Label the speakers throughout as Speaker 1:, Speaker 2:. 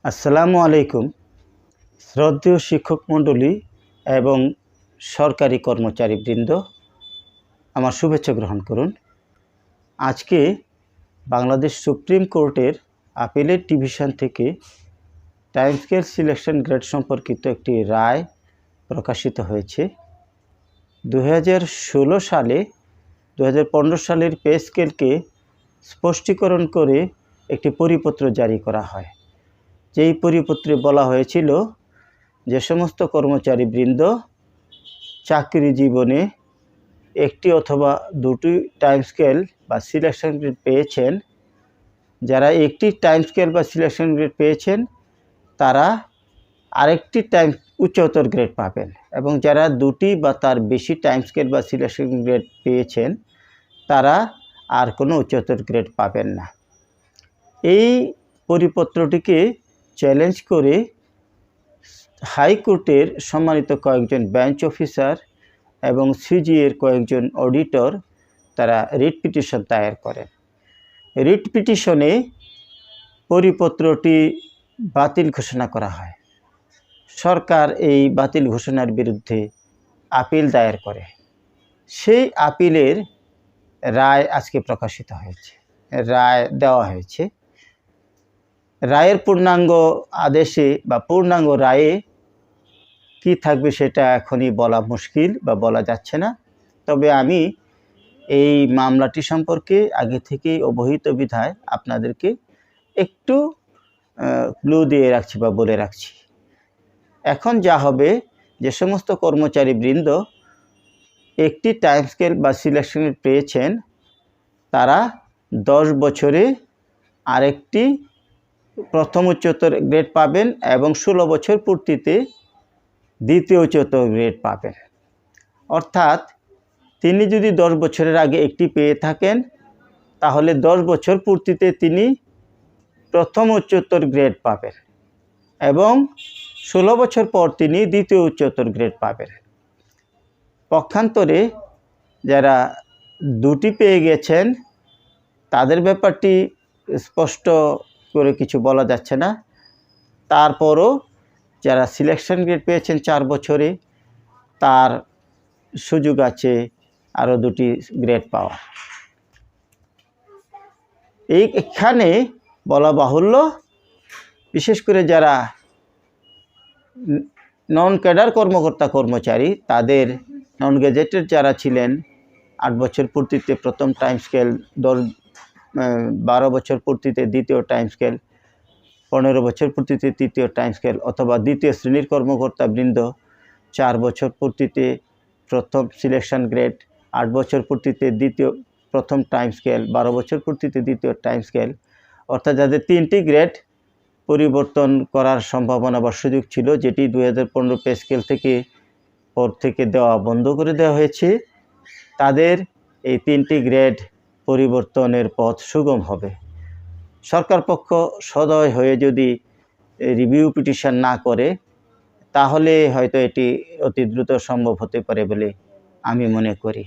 Speaker 1: আসসালামু আলাইকুম। শ্রদ্ধেয় শিক্ষক মণ্ডলী এবং সরকারি কর্মচারীবৃন্দ, আমার শুভেচ্ছা গ্রহণ করুন। আজকে বাংলাদেশ সুপ্রিম কোর্টের আপিলের ডিভিশন থেকে টাইম স্কেল সিলেকশন গ্রেড সম্পর্কিত একটি রায় প্রকাশিত হয়েছে। 2016 সালে 2015 সালের পে স্কেলকে স্পষ্টীকরণ করে একটি পরিপত্র জারি করা হয়। যেই পরিপত্রে বলা হয়েছিল যে সমস্ত কর্মচারীবৃন্দ চাকরি জীবনে একটি অথবা দুটি টাইম স্কেল বা সিলেকশন গ্রেড পেয়েছেন, যারা একটি টাইম স্কেল বা সিলেকশন গ্রেড পেয়েছেন তারা আরেকটি উচ্চতর গ্রেড পাবেন, এবং যারা দুটি বা তার বেশি টাইম স্কেল বা সিলেকশন গ্রেড পেয়েছেন তারা আর কোনো উচ্চতর গ্রেড পাবেন না। এই পরিপত্রটিকে চ্যালেঞ্জ করে হাইকোর্টের সম্মানিত কয়েকজন বেঞ্চ অফিসার এবং সিজিএর কয়েকজন অডিটর তারা রিট পিটিশন দায়ের করেন। রিট পিটিশনে পরিপত্রটি বাতিল ঘোষণা করা হয়। সরকার এই বাতিল ঘোষণার বিরুদ্ধে আপিল দায়ের করে। সেই আপিলের রায় আজকে প্রকাশিত হয়েছে, রায় দেওয়া হয়েছে। রায়ের পূর্ণাঙ্গ আদেশে বা পূর্ণাঙ্গ রায়ে কি থাকবে সেটা এখনই বলা মুশকিল বা বলা যাচ্ছে না। তবে আমি এই মামলাটি সম্পর্কে আগে থেকেই অবহিত বিধায় আপনাদেরকে একটু ক্লু দিয়ে রাখছি বা বলে রাখছি। এখন যা হবে, যে সমস্ত কর্মচারীবৃন্দ একটি টাইম স্কেল বা সিলেকশন পেয়েছেন তারা 10 বছরে আরেকটি প্রথম উচ্চতর গ্রেড পাবেন এবং 16 বছর পূর্তিতে দ্বিতীয় উচ্চতর গ্রেড পাবেন। অর্থাৎ তিনি যদি 10 বছরের আগে একটি পেয়ে থাকেন তাহলে 10 বছর পূর্তিতে তিনি প্রথম উচ্চতর গ্রেড পাবেন এবং 16 বছর পর তিনি দ্বিতীয় উচ্চতর গ্রেড পাবেন। পক্ষান্তরে যারা দুটি পেয়ে গেছেন তাদের ব্যাপারটি স্পষ্ট করে কিছু বলা যাচ্ছে না। তারপরও যারা সিলেকশন গ্রেড পেয়েছেন 4 বছরে তার সুযোগ আছে আরও দুটি গ্রেড পাওয়া। এইখানে বলা বাহুল্য, বিশেষ করে যারা নন ক্যাডার কর্মকর্তা কর্মচারী তাদের নন গেজেটেড যারা ছিলেন 8 বছর পূর্তিতে প্রথম টাইম স্কেল, 12 বছর পূর্তিতে দ্বিতীয় টাইম স্কেল, 15 বছর পূর্তিতে তৃতীয় টাইম স্কেল, অথবা দ্বিতীয় শ্রেণীর কর্মকর্তাবৃন্দ 4 বছর পূর্তিতে প্রথম সিলেকশন গ্রেড, 8 বছর পূর্তিতে প্রথম টাইম স্কেল, 12 বছর পূর্তিতে দ্বিতীয় টাইম স্কেল, অর্থাৎ যাদের 3টি গ্রেড পরিবর্তন করার সম্ভাবনা বা সুযোগ ছিল, যেটি 2015 পে স্কেল থেকে দেওয়া বন্ধ করে দেওয়া হয়েছে, তাদের এই 3টি গ্রেড পরিবর্তনের পথ সুগম হবে। সরকার পক্ষ সদয় হয়ে যদি রিভিউ পিটিশন না করে তাহলে হয়তো এটি অতি দ্রুত সম্ভব হতে পারে বলে আমি মনে করি।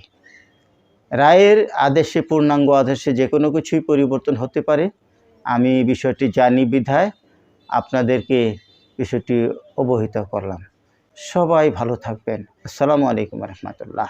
Speaker 1: রায়ের আদেশে, পূর্ণাঙ্গ আদেশে যে কোনো কিছুই পরিবর্তন হতে পারে। আমি বিষয়টি জানি বিধায় আপনাদেরকে বিষয়টি অবহিত করলাম। সবাই ভালো থাকবেন। আসসালামু আলাইকুম রহমতুল্লাহ।